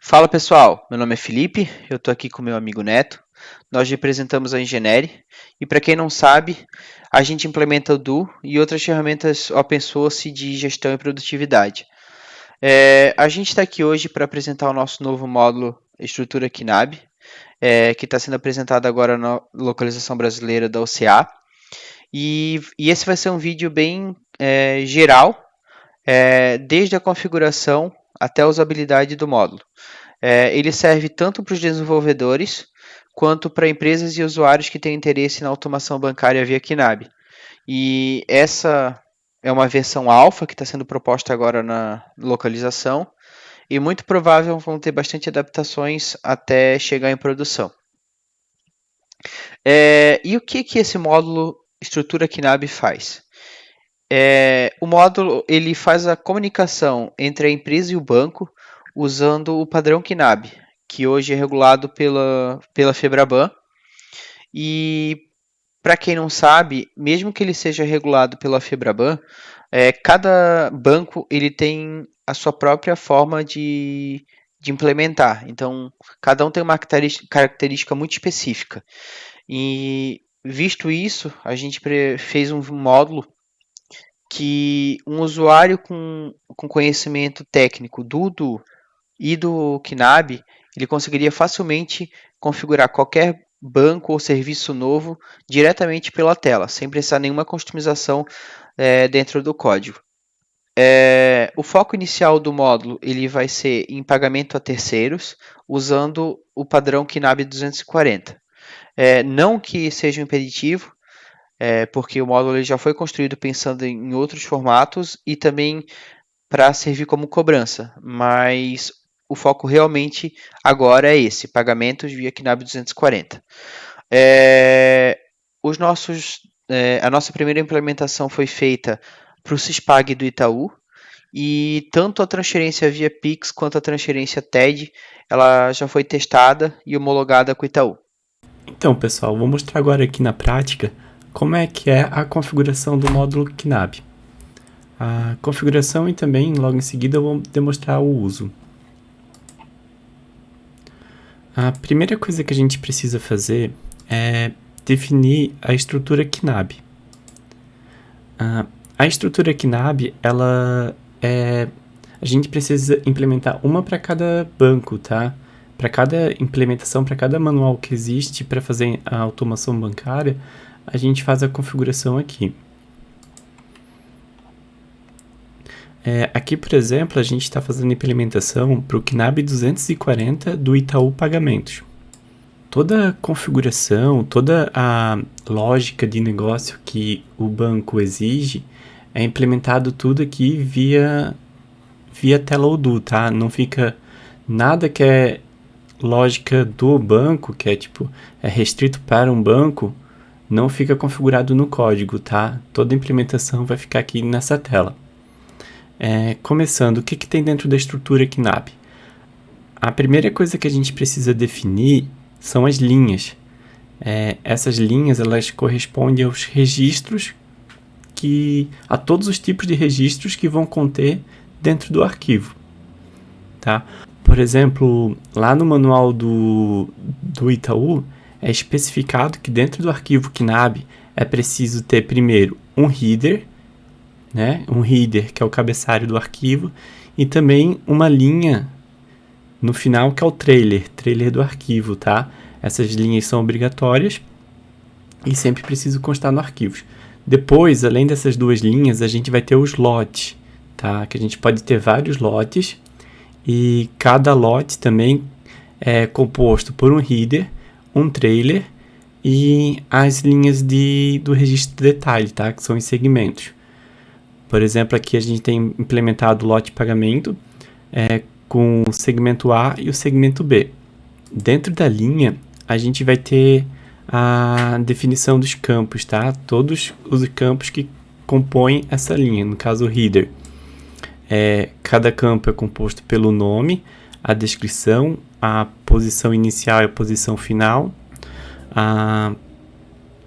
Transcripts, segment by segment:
Fala pessoal, meu nome é Felipe, eu estou aqui com meu amigo Neto. Nós representamos a Engenere e para quem não sabe, a gente implementa o Do e outras ferramentas open source de gestão e produtividade. A gente está aqui hoje para apresentar o nosso novo módulo Estrutura KNAB, que está sendo apresentado agora na localização brasileira da OCA. E esse vai ser um vídeo bem geral, desde a configuração até a usabilidade do módulo. Ele serve tanto para os desenvolvedores quanto para empresas e usuários que têm interesse na automação bancária via KNAB. E essa é uma versão alfa que está sendo proposta agora na localização e muito provável vão ter bastante adaptações até chegar em produção. E o que esse módulo estrutura KNAB faz? O módulo ele faz a comunicação entre a empresa e o banco usando o padrão KNAB, que hoje é regulado pela FEBRABAN. E para quem não sabe, mesmo que ele seja regulado pela FEBRABAN, cada banco ele tem a sua própria forma de implementar. Então, cada um tem uma característica muito específica. E visto isso, a gente fez um módulo que um usuário com conhecimento técnico do Udo e do KNAB, ele conseguiria facilmente configurar qualquer banco ou serviço novo diretamente pela tela, sem precisar nenhuma customização dentro do código. O foco inicial do módulo ele vai ser em pagamento a terceiros, usando o padrão KNAB 240. Não que seja um impeditivo, porque o módulo ele já foi construído pensando em outros formatos e também para servir como cobrança, mas o foco realmente agora é esse, pagamentos via KNAB 240. A nossa primeira implementação foi feita para o Cispag do Itaú, e tanto a transferência via Pix quanto a transferência TED, ela já foi testada e homologada com o Itaú. Então, pessoal, vou mostrar agora aqui na prática como é que é a configuração do módulo KNAB. A configuração e também, logo em seguida, eu vou demonstrar o uso. A primeira coisa que a gente precisa fazer é definir a estrutura KNAB. A estrutura KNAB, a gente precisa implementar uma para cada banco, tá? Para cada implementação, para cada manual que existe para fazer a automação bancária, a gente faz a configuração aqui. Aqui, por exemplo, a gente está fazendo a implementação para o KNAB 240 do Itaú Pagamentos. Toda a configuração, toda a lógica de negócio que o banco exige é implementado tudo aqui via tela Odoo, tá? Não fica nada que é lógica do banco, que é restrito para um banco, não fica configurado no código, tá? Toda a implementação vai ficar aqui nessa tela. Começando, o que tem dentro da estrutura KNAB? A primeira coisa que a gente precisa definir são as linhas. Essas linhas, elas correspondem aos registros a todos os tipos de registros que vão conter dentro do arquivo, tá? Por exemplo, lá no manual do Itaú, é especificado que dentro do arquivo KNAB é preciso ter primeiro um header, né? Um header que é o cabeçalho do arquivo, e também uma linha no final que é o trailer do arquivo, tá? Essas linhas são obrigatórias e sempre precisam constar no arquivo. Depois, além dessas duas linhas, a gente vai ter os lotes, tá? Que a gente pode ter vários lotes e cada lote também é composto por um header, um trailer e as linhas do registro de detalhe, tá? Que são os segmentos. Por exemplo, aqui a gente tem implementado o lote pagamento com o segmento A e o segmento B. Dentro da linha, a gente vai ter a definição dos campos, tá? Todos os campos que compõem essa linha, no caso o header. Cada campo é composto pelo nome, a descrição, a posição inicial e a posição final, a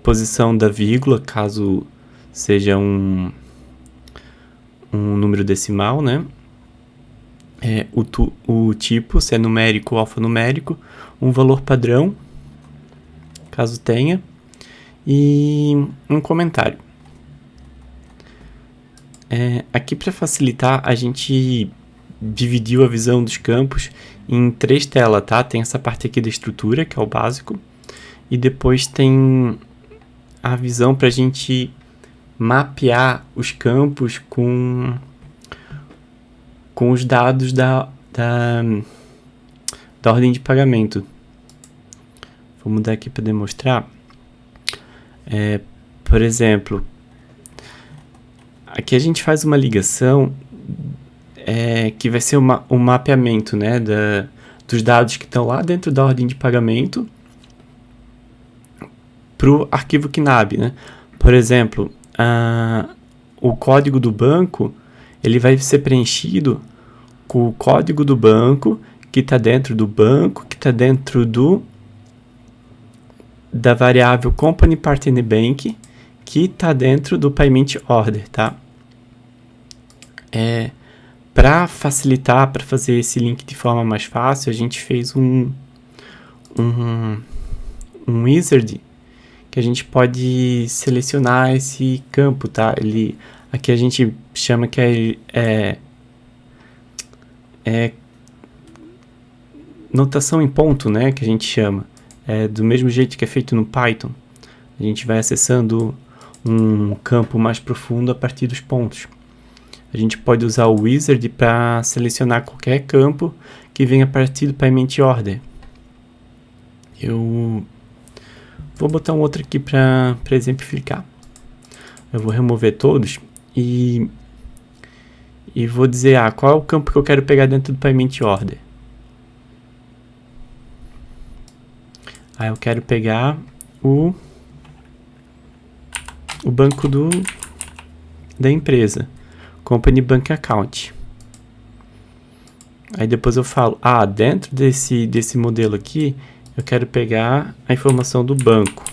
posição da vírgula, caso seja um número decimal, né? o tipo, se é numérico ou alfanumérico, um valor padrão, caso tenha, e um comentário. Aqui, para facilitar, a gente dividiu a visão dos campos em 3 telas, tá? Tem essa parte aqui da estrutura, que é o básico, e depois tem a visão para a gente mapear os campos com os dados da ordem de pagamento. Vou mudar aqui para demonstrar. Por exemplo, aqui a gente faz uma ligação que vai ser um mapeamento, né, dos dados que estão lá dentro da ordem de pagamento para o arquivo KNAB, né? Por exemplo, o código do banco ele vai ser preenchido com o código do banco que está dentro do banco, que está dentro da variável Company Partner Bank, que está dentro do Payment Order, tá? Para facilitar, para fazer esse link de forma mais fácil, a gente fez um wizard que a gente pode selecionar esse campo, tá? Aqui a gente chama que é notação em ponto, né? Que a gente chama. Do mesmo jeito que é feito no Python. A gente vai acessando um campo mais profundo a partir dos pontos. A gente pode usar o wizard para selecionar qualquer campo que venha a partir do Payment Order. Eu vou botar um outro aqui para exemplificar. Eu vou remover todos e vou dizer qual é o campo que eu quero pegar dentro do Payment Order. Eu quero pegar o banco da empresa, Company Bank Account. Aí depois eu falo, dentro desse modelo aqui, eu quero pegar a informação do banco.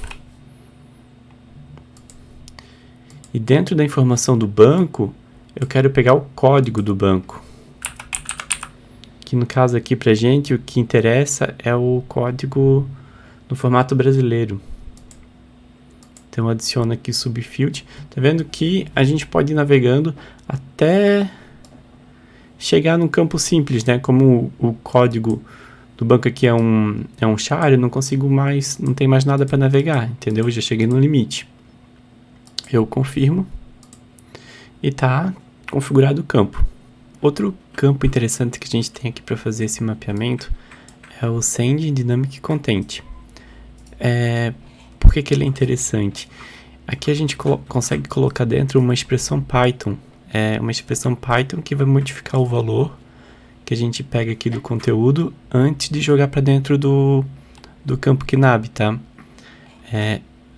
E dentro da informação do banco, eu quero pegar o código do banco. Que no caso aqui pra gente, o que interessa é o código no formato brasileiro. Então adiciono aqui subfield. Tá vendo que a gente pode ir navegando até chegar num campo simples, né? Como o código do banco aqui é um char, eu não consigo mais, não tem mais nada para navegar, entendeu? Eu já cheguei no limite. Eu confirmo e tá configurado o campo. Outro campo interessante que a gente tem aqui para fazer esse mapeamento é o Send Dynamic Content. Por que ele é interessante? Aqui a gente consegue colocar dentro uma expressão Python. Uma expressão Python que vai modificar o valor que a gente pega aqui do conteúdo antes de jogar para dentro do campo KNAB, tá?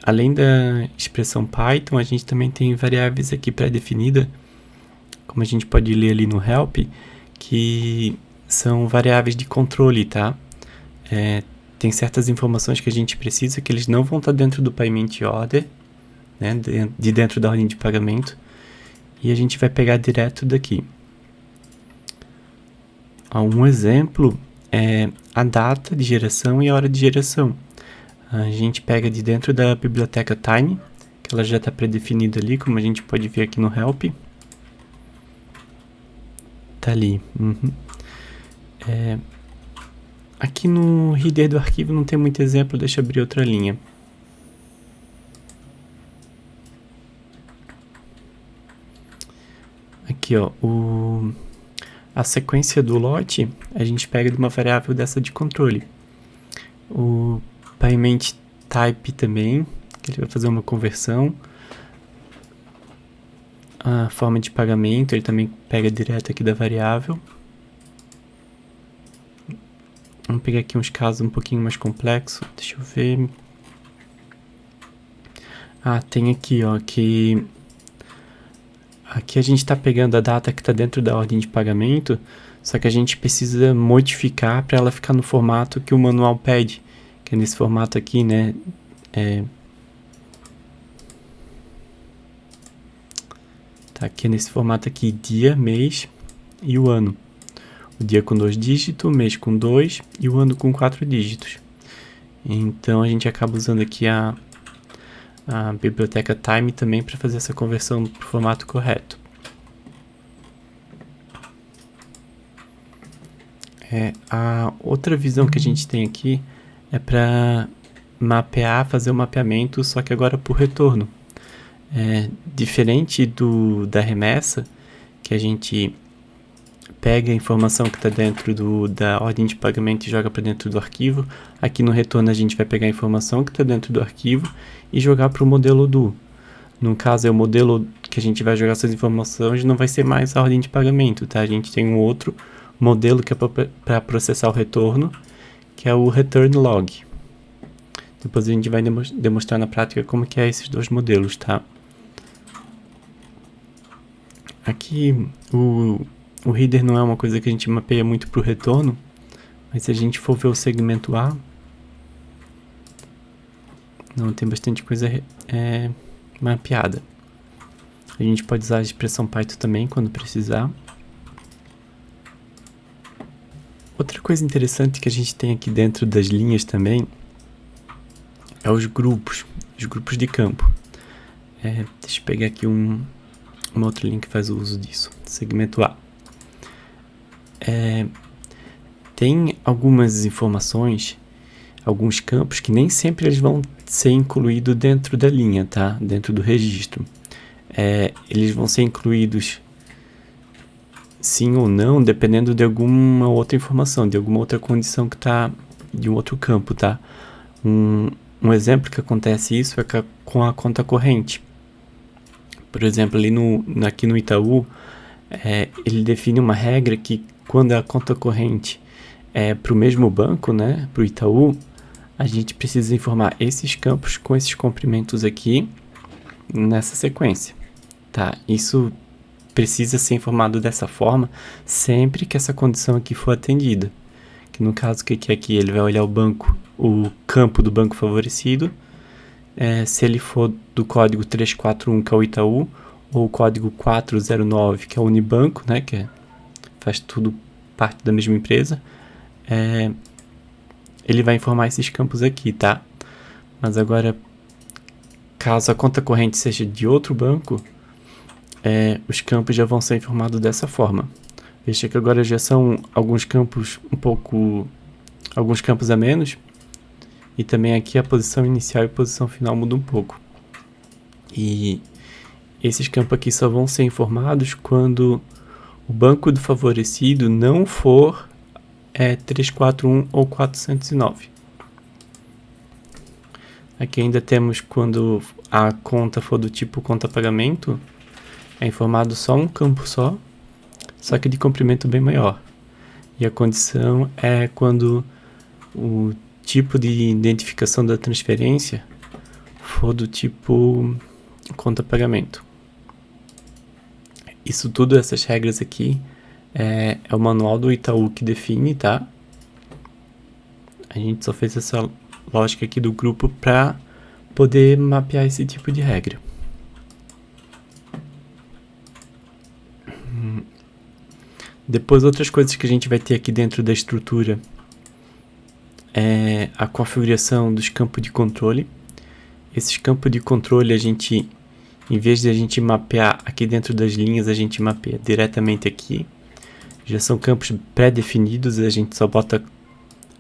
Além da expressão Python, a gente também tem variáveis aqui pré-definidas, como a gente pode ler ali no help, que são variáveis de controle, tá? Tem certas informações que a gente precisa que eles não vão estar dentro do Payment Order, né, de dentro da ordem de pagamento, e a gente vai pegar direto daqui. Um exemplo é a data de geração e a hora de geração. A gente pega de dentro da biblioteca Time, que ela já está pré-definida ali, como a gente pode ver aqui no help. Tá ali. Aqui no header do arquivo não tem muito exemplo, deixa eu abrir outra linha. Aqui, ó, a sequência do lote a gente pega de uma variável dessa de controle. O payment type também, que ele vai fazer uma conversão. A forma de pagamento, ele também pega direto aqui da variável. Vamos pegar aqui uns casos um pouquinho mais complexos. Deixa eu ver. Tem aqui, ó, que aqui a gente está pegando a data que está dentro da ordem de pagamento, só que a gente precisa modificar para ela ficar no formato que o manual pede, que é nesse formato aqui, né? Tá aqui nesse formato aqui, dia, mês e o ano. o dia com 2 dígitos, o mês com 2 e o ano com 4 dígitos. Então a gente acaba usando aqui a biblioteca Time também para fazer essa conversão para o formato correto. A outra visão que a gente tem aqui é para fazer o mapeamento, só que agora por retorno. Diferente da remessa, que a gente pega a informação que está dentro da ordem de pagamento e joga para dentro do arquivo, aqui no retorno a gente vai pegar a informação que está dentro do arquivo e jogar para o modelo do. No caso, é o modelo que a gente vai jogar essas informações, não vai ser mais a ordem de pagamento, tá? A gente tem um outro modelo que é para processar o retorno, que é o return log. Depois a gente vai demonstrar na prática como que é esses dois modelos, tá? Aqui o header não é uma coisa que a gente mapeia muito para o retorno, mas se a gente for ver o segmento A, não tem bastante coisa mapeada. A gente pode usar a expressão Python também quando precisar. Outra coisa interessante que a gente tem aqui dentro das linhas também é os grupos de campo. Deixa eu pegar aqui uma outra linha que faz o uso disso. Segmento A. Tem algumas informações, alguns campos que nem sempre eles vão ser incluídos dentro da linha, tá? Dentro do registro. Eles vão ser incluídos sim ou não, dependendo de alguma outra informação, de alguma outra condição que está de um outro campo, tá? Um exemplo que acontece isso é com a conta corrente. Por exemplo, aqui no Itaú, ele define uma regra que quando a conta corrente é para o mesmo banco, né, para o Itaú, a gente precisa informar esses campos com esses comprimentos aqui nessa sequência, tá? Isso precisa ser informado dessa forma sempre que essa condição aqui for atendida. Que no caso, o que é aqui? Ele vai olhar o campo do banco favorecido, se ele for do código 341, que é o Itaú, ou o código 409, que é o Unibanco, né, que faz tudo parte da mesma empresa, ele vai informar esses campos aqui, tá? Mas agora, caso a conta corrente seja de outro banco, os campos já vão ser informados dessa forma. Veja que agora já são alguns campos alguns campos a menos, e também aqui a posição inicial e a posição final muda um pouco. E esses campos aqui só vão ser informados quando o banco do favorecido não for 341 ou 409. Aqui ainda temos quando a conta for do tipo conta pagamento, é informado só um campo só que de comprimento bem maior. E a condição é quando o tipo de identificação da transferência for do tipo conta pagamento. Isso tudo, essas regras aqui, é o manual do Itaú que define, tá? A gente só fez essa lógica aqui do grupo para poder mapear esse tipo de regra. Depois, outras coisas que a gente vai ter aqui dentro da estrutura é a configuração dos campos de controle. Esses campos de controle, em vez de a gente mapear aqui dentro das linhas, a gente mapeia diretamente aqui. Já são campos pré-definidos, a gente só bota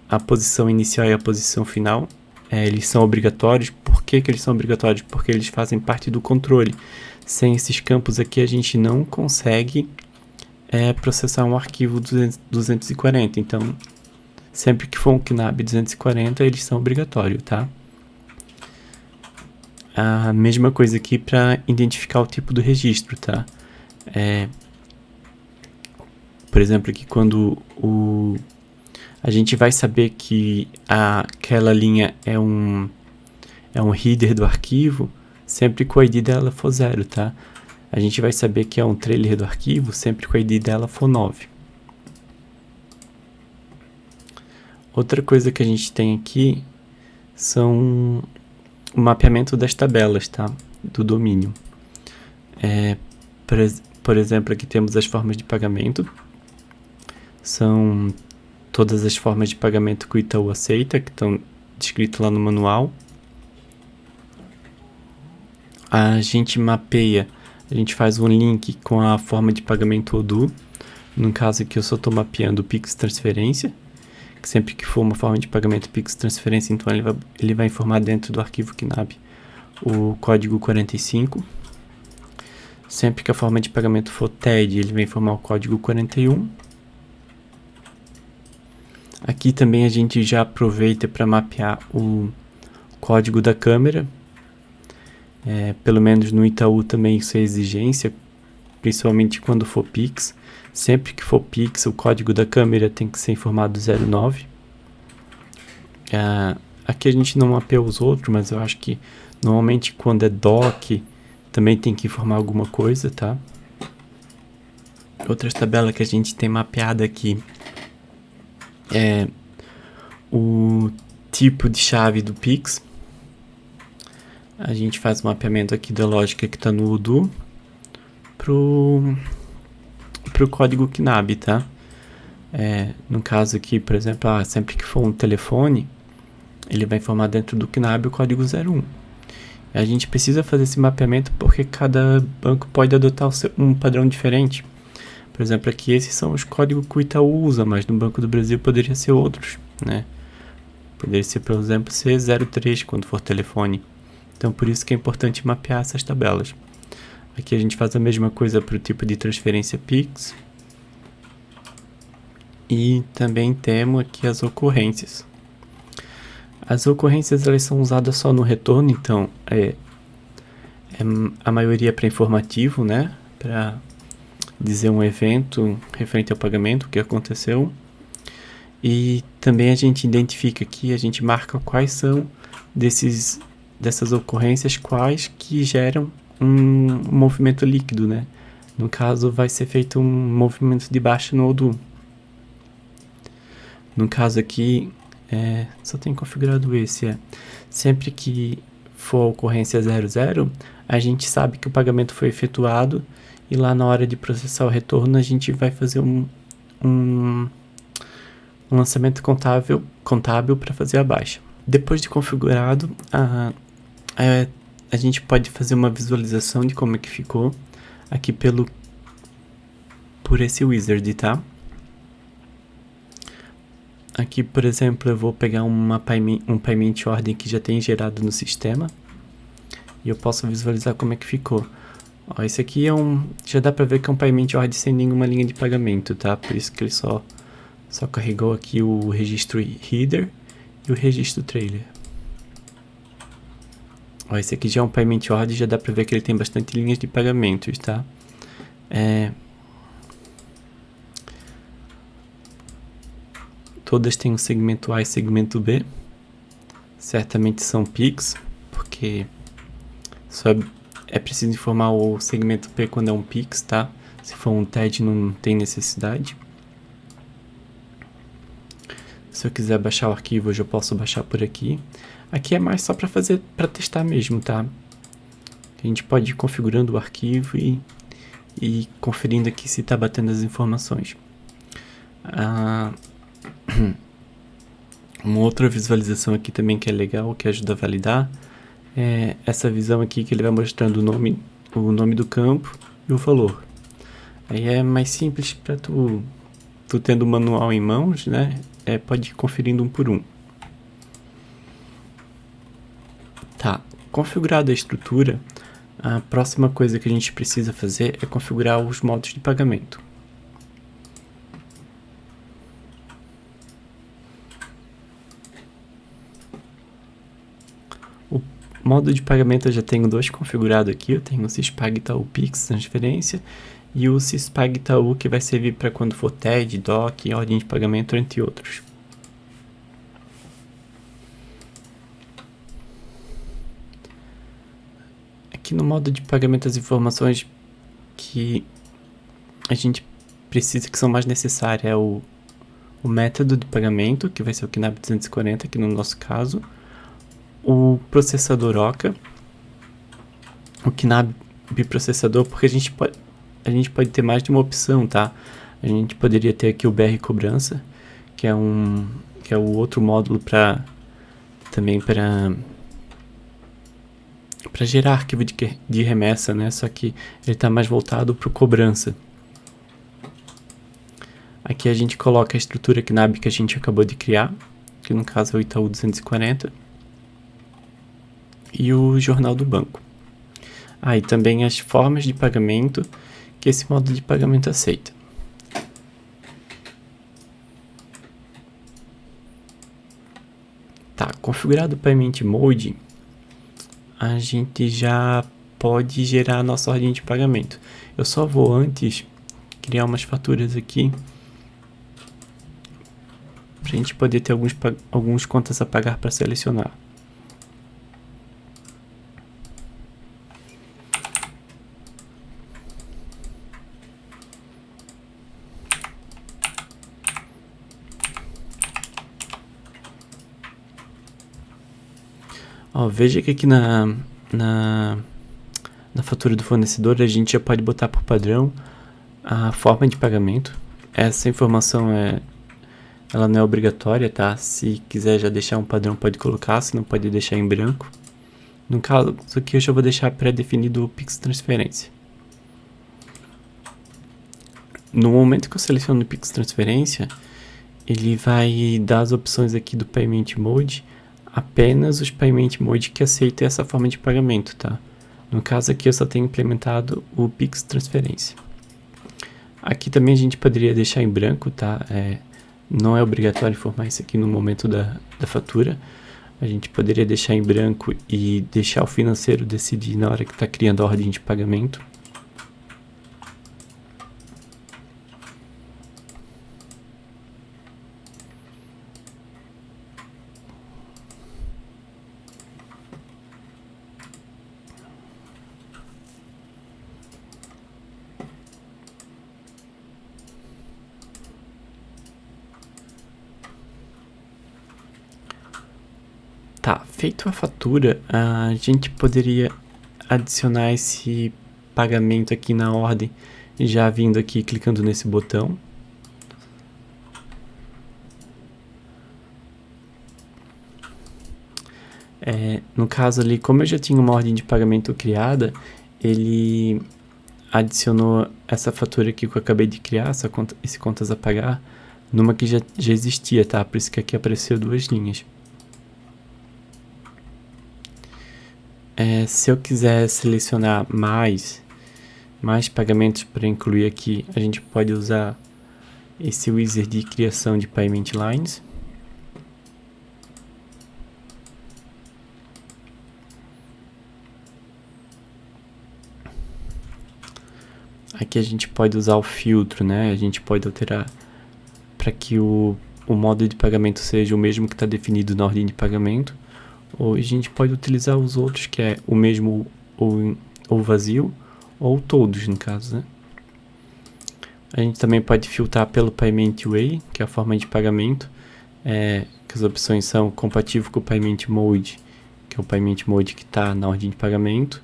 a posição inicial e a posição final. Eles são obrigatórios. Por que eles são obrigatórios? Porque eles fazem parte do controle. Sem esses campos aqui, a gente não consegue processar um arquivo 240. Então, sempre que for um KNAB 240, eles são obrigatórios, tá? A mesma coisa aqui para identificar o tipo do registro, tá? Por exemplo, aqui quando a gente vai saber que aquela linha é um header do arquivo, sempre que o ID dela for 0, tá? A gente vai saber que é um trailer do arquivo sempre que o ID dela for 9. Outra coisa que a gente tem aqui são o mapeamento das tabelas, tá? Do domínio. Por exemplo, aqui temos as formas de pagamento. são todas as formas de pagamento que o Itaú aceita, que estão descritas lá no manual. A gente mapeia, a gente faz um link com a forma de pagamento Odoo. No caso aqui eu só estou mapeando o Pix transferência, que sempre que for uma forma de pagamento Pix transferência, então ele vai informar dentro do arquivo KNAB o código 45. Sempre que a forma de pagamento for TED, ele vai informar o código 41. Aqui também a gente já aproveita para mapear o código da câmera. Pelo menos no Itaú também isso é exigência, principalmente quando for Pix. Sempre que for Pix, o código da câmera tem que ser informado 09. Aqui a gente não mapeia os outros, mas eu acho que normalmente quando é DOC também tem que informar alguma coisa, tá? Outras tabelas que a gente tem mapeada aqui é o tipo de chave do Pix. A gente faz o mapeamento aqui da lógica que está no Odoo pro código KNAB, tá? No caso aqui, por exemplo, sempre que for um telefone, ele vai informar dentro do KNAB o código 01. A gente precisa fazer esse mapeamento porque cada banco pode adotar um padrão diferente. Por exemplo, aqui esses são os códigos que o Itaú usa, mas no Banco do Brasil poderia ser outros, né? Poderia ser, por exemplo, C03 quando for telefone. Então, por isso que é importante mapear essas tabelas. Aqui a gente faz a mesma coisa para o tipo de transferência Pix. E também temos aqui as ocorrências. As ocorrências elas são usadas só no retorno, então a maioria para informativo, né? Para dizer um evento referente ao pagamento, o que aconteceu. E também a gente identifica aqui, a gente marca quais são dessas ocorrências, quais que geram um movimento líquido, né? No caso, vai ser feito um movimento de baixa no Odoo. No caso aqui, só tem configurado esse. Sempre que for a ocorrência 00, a gente sabe que o pagamento foi efetuado e lá na hora de processar o retorno, a gente vai fazer um lançamento contábil para fazer a baixa. Depois de configurado, a gente pode fazer uma visualização de como é que ficou aqui por esse wizard, tá? Aqui, por exemplo, eu vou pegar um payment order que já tem gerado no sistema e eu posso visualizar como é que ficou. Ó, esse aqui já dá para ver que é um payment order sem nenhuma linha de pagamento, tá? Por isso que ele só carregou aqui o registro header e o registro trailer. Ó, esse aqui já é um payment order, já dá para ver que ele tem bastante linhas de pagamentos, tá? Todas têm um segmento A e segmento B. Certamente são Pix, porque só é preciso informar o segmento P quando é um Pix, tá? Se for um TED não tem necessidade. Se eu quiser baixar o arquivo, eu já posso baixar por aqui. Aqui é mais só para testar mesmo, tá? A gente pode ir configurando o arquivo e conferindo aqui se está batendo as informações. Uma outra visualização aqui também que é legal, que ajuda a validar, é essa visão aqui que ele vai mostrando o nome do campo e o valor. Aí é mais simples para tu tendo o manual em mãos, né? Pode ir conferindo um por um. Tá, configurada a estrutura, a próxima coisa que a gente precisa fazer é configurar os modos de pagamento. O modo de pagamento eu já tenho dois configurados aqui, eu tenho o Syspag Itaú Pix transferência e o Syspag Itaú que vai servir para quando for TED, DOC, ordem de pagamento, entre outros. Aqui no modo de pagamento as informações que a gente precisa, que são mais necessárias, é o método de pagamento, que vai ser o KNAB 240 aqui no nosso caso, o processador OCA, o KNAB biprocessador, porque a gente pode ter mais de uma opção, tá? A gente poderia ter aqui o BR Cobrança, que é o outro módulo para gerar arquivo de remessa, né? Só que ele está mais voltado para o cobrança. Aqui a gente coloca a estrutura KNAB que a gente acabou de criar, que no caso é o Itaú 240, e o jornal do banco. E também as formas de pagamento que esse modo de pagamento aceita. Tá, configurado o Payment Mode, a gente já pode gerar a nossa ordem de pagamento. Eu só vou antes criar umas faturas aqui para a gente poder ter alguns contas a pagar para selecionar. Veja que aqui na fatura do fornecedor a gente já pode botar por padrão a forma de pagamento. Essa informação ela não é obrigatória, tá? Se quiser já deixar um padrão pode colocar, se não pode deixar em branco. No caso aqui eu já vou deixar pré-definido o Pix Transferência. No momento que eu seleciono o Pix Transferência, ele vai dar as opções aqui do Payment Mode, apenas os Payment Mode que aceitam essa forma de pagamento, tá? No caso aqui eu só tenho implementado o Pix Transferência. Aqui também a gente poderia deixar em branco, tá? Não é obrigatório informar isso aqui no momento da fatura. A gente poderia deixar em branco e deixar o financeiro decidir na hora que está criando a ordem de pagamento. Tá, feito a fatura, a gente poderia adicionar esse pagamento aqui na ordem, já vindo aqui clicando nesse botão. No caso ali, como eu já tinha uma ordem de pagamento criada, ele adicionou essa fatura aqui que eu acabei de criar, esse contas a pagar, numa que já existia, tá? Por isso que aqui apareceu duas linhas. Se eu quiser selecionar mais pagamentos para incluir aqui, a gente pode usar esse wizard de criação de Payment Lines. Aqui a gente pode usar o filtro, né? A gente pode alterar para que o modo de pagamento seja o mesmo que está definido na ordem de pagamento. Ou a gente pode utilizar os outros, que é o mesmo ou vazio, ou todos, no caso, né? A gente também pode filtrar pelo Payment Way, que é a forma de pagamento, que as opções são compatível com o Payment Mode, que é o Payment Mode que está na ordem de pagamento,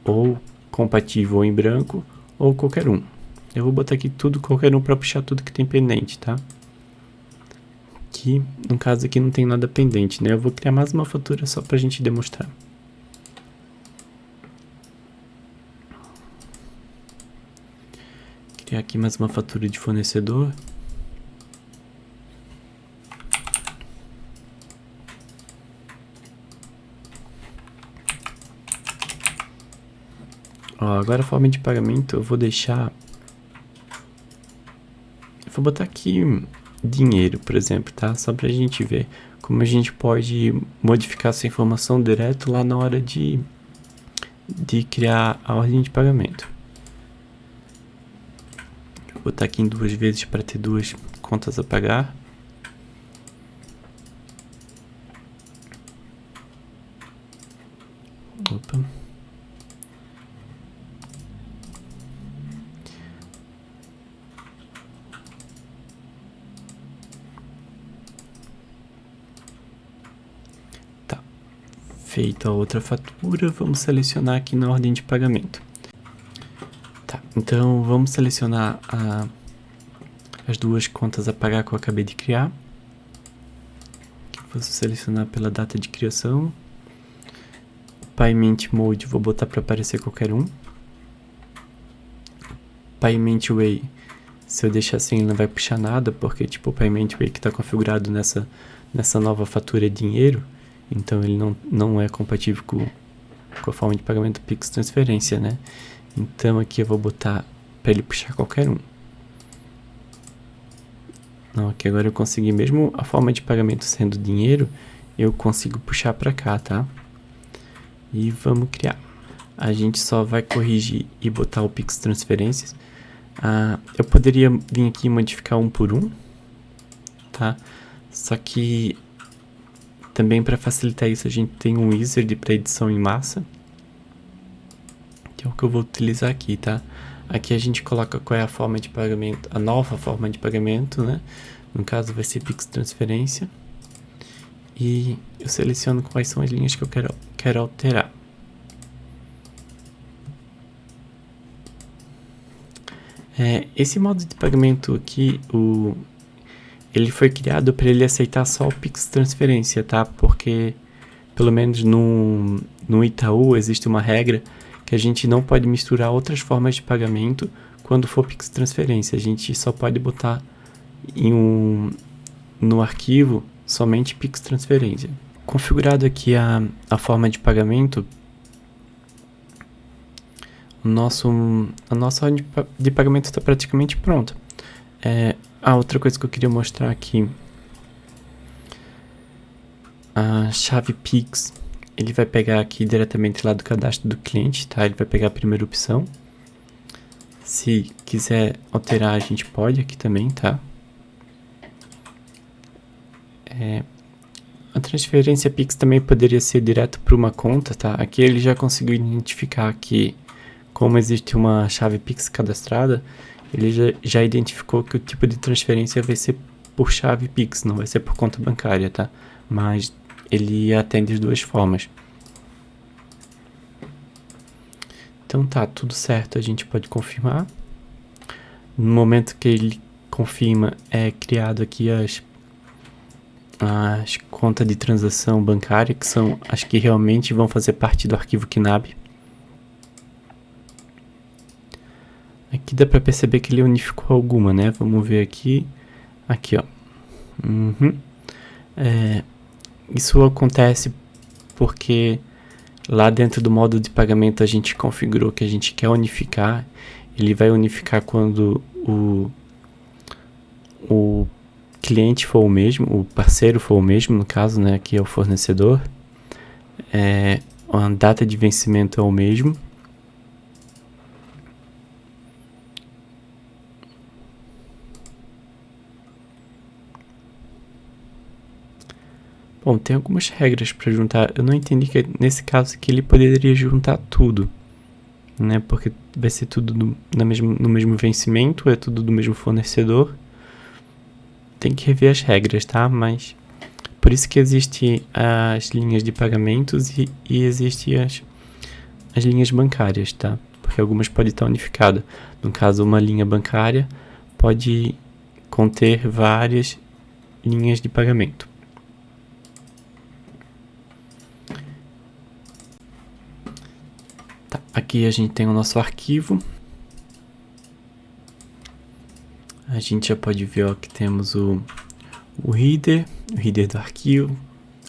ou compatível ou em branco, ou qualquer um. Eu vou botar aqui qualquer um, para puxar tudo que tem pendente, tá? Aqui, no caso aqui não tem nada pendente, né? Eu vou criar mais uma fatura só pra gente demonstrar. Criar aqui mais uma fatura de fornecedor. Agora a forma de pagamento eu vou deixar... Eu vou botar aqui dinheiro, por exemplo, tá? Só pra gente ver como a gente pode modificar essa informação direto lá na hora de criar a ordem de pagamento. Vou botar aqui em 2 vezes para ter 2 contas a pagar. Opa. Feita a outra fatura, vamos selecionar aqui na ordem de pagamento. Tá, então vamos selecionar as duas contas a pagar que eu acabei de criar. Aqui vou selecionar pela data de criação. Payment Mode vou botar para aparecer qualquer um. Payment Way, se eu deixar assim ele não vai puxar nada, porque tipo o Payment Way que está configurado nessa nova fatura é dinheiro, então ele não é compatível com a forma de pagamento Pix transferência, né? Então aqui eu vou botar para ele puxar qualquer um. Não, aqui agora eu consegui, mesmo a forma de pagamento sendo dinheiro, eu consigo puxar para cá, tá? E vamos criar. A gente só vai corrigir e botar o Pix transferências. Eu poderia vir aqui e modificar um por um, tá? Só que também para facilitar isso a gente tem um wizard para edição em massa, que é o que eu vou utilizar aqui, tá? Aqui a gente coloca qual é a forma de pagamento, a nova forma de pagamento, né? No caso vai ser Pix transferência. E eu seleciono quais são as linhas que eu quero alterar. Esse modo de pagamento aqui, ele foi criado para ele aceitar só o Pix transferência, tá? Porque, pelo menos no Itaú, existe uma regra que a gente não pode misturar outras formas de pagamento quando for Pix transferência. A gente só pode botar no arquivo somente Pix transferência. Configurado aqui a forma de pagamento, a nossa ordem de pagamento está praticamente pronta. Outra coisa que eu queria mostrar aqui, a chave Pix, ele vai pegar aqui diretamente lá do cadastro do cliente, tá? Ele vai pegar a primeira opção. Se quiser alterar, a gente pode aqui também, tá? A transferência Pix também poderia ser direto para uma conta, tá? Aqui ele já conseguiu identificar que, como existe uma chave Pix cadastrada, ele já identificou que o tipo de transferência vai ser por chave Pix, não vai ser por conta bancária, tá? Mas ele atende as duas formas. Então tá, tudo certo, a gente pode confirmar. No momento que ele confirma, é criado aqui as contas de transação bancária, que são as que realmente vão fazer parte do arquivo KNAB. Aqui dá para perceber que ele unificou alguma, né? Vamos ver aqui. Aqui, ó. Isso acontece porque lá dentro do modo de pagamento a gente configurou que a gente quer unificar. Ele vai unificar quando o cliente for o mesmo, o parceiro for o mesmo, no caso, né? Aqui é o fornecedor. A data de vencimento é o mesmo. Bom, tem algumas regras para juntar. Eu não entendi que nesse caso aqui ele poderia juntar tudo, né? Porque vai ser tudo no mesmo vencimento, é tudo do mesmo fornecedor. Tem que rever as regras, tá? Mas por isso que existe as linhas de pagamentos e existe as linhas bancárias, tá? Porque algumas podem estar unificadas. No caso, uma linha bancária pode conter várias linhas de pagamento. Tá, aqui a gente tem o nosso arquivo. A gente já pode ver ó, que temos o header do arquivo,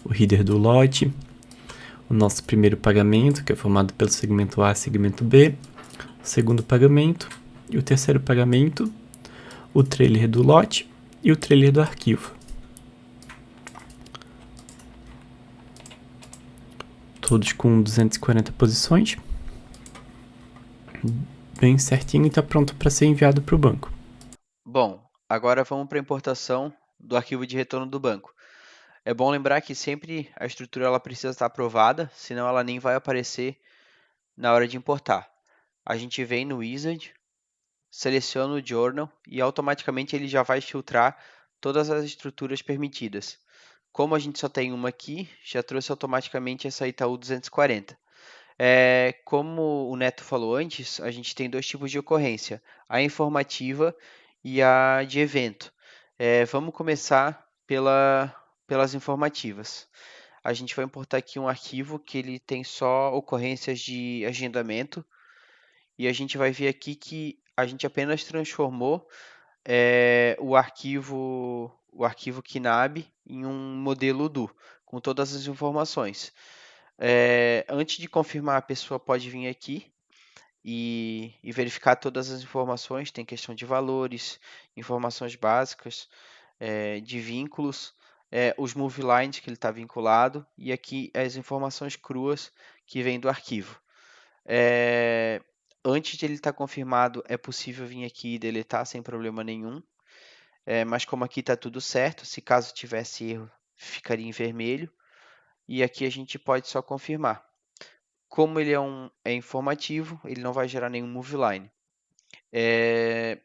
o header do lote, o nosso primeiro pagamento, que é formado pelo segmento A e segmento B, o segundo pagamento e o terceiro pagamento, o trailer do lote e o trailer do arquivo. Todos com 240 posições. Bem certinho e está pronto para ser enviado para o banco. Bom, agora vamos para a importação do arquivo de retorno do banco. É bom lembrar que sempre a estrutura ela precisa estar aprovada, senão ela nem vai aparecer na hora de importar. A gente vem no Wizard, seleciona o Journal e automaticamente ele já vai filtrar todas as estruturas permitidas. Como a gente só tem uma aqui, já trouxe automaticamente essa Itaú 240. Como o Neto falou antes, a gente tem dois tipos de ocorrência, a informativa e a de evento. Vamos começar pelas informativas. A gente vai importar aqui um arquivo que ele tem só ocorrências de agendamento e a gente vai ver aqui que a gente apenas transformou o arquivo KNAB em um modelo do, com todas as informações. Antes de confirmar, a pessoa pode vir aqui e verificar todas as informações. Tem questão de valores, informações básicas, de vínculos, os move lines que ele está vinculado e aqui as informações cruas que vêm do arquivo. Antes de ele estar confirmado, é possível vir aqui e deletar sem problema nenhum. Mas como aqui está tudo certo, se caso tivesse erro, ficaria em vermelho. E aqui a gente pode só confirmar. Como ele é informativo, ele não vai gerar nenhum move line.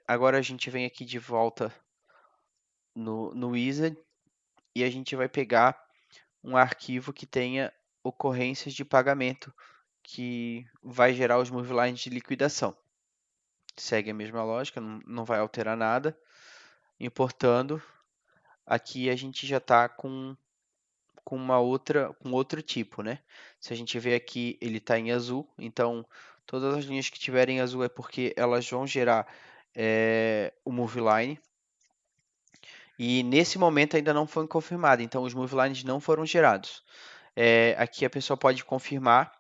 Agora a gente vem aqui de volta no Wizard e a gente vai pegar um arquivo que tenha ocorrências de pagamento, que vai gerar os move lines de liquidação. Segue a mesma lógica, não vai alterar nada. Importando, aqui a gente já está com outro tipo, né? Se a gente vê aqui, ele está em azul, então todas as linhas que tiverem em azul é porque elas vão gerar o move line. E nesse momento ainda não foi confirmado, então os move lines não foram gerados. Aqui a pessoa pode confirmar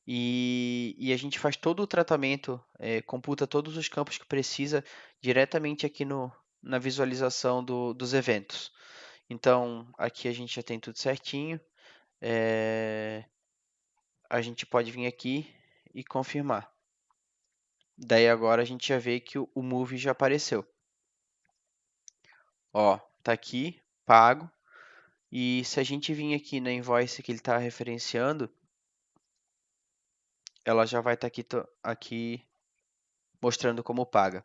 e a gente faz todo o tratamento, computa todos os campos que precisa diretamente aqui na visualização dos eventos. Então, aqui a gente já tem tudo certinho. A gente pode vir aqui e confirmar. Daí agora a gente já vê que o move já apareceu. Ó, tá aqui, pago. E se a gente vir aqui na invoice que ele está referenciando, ela já vai estar aqui mostrando como paga.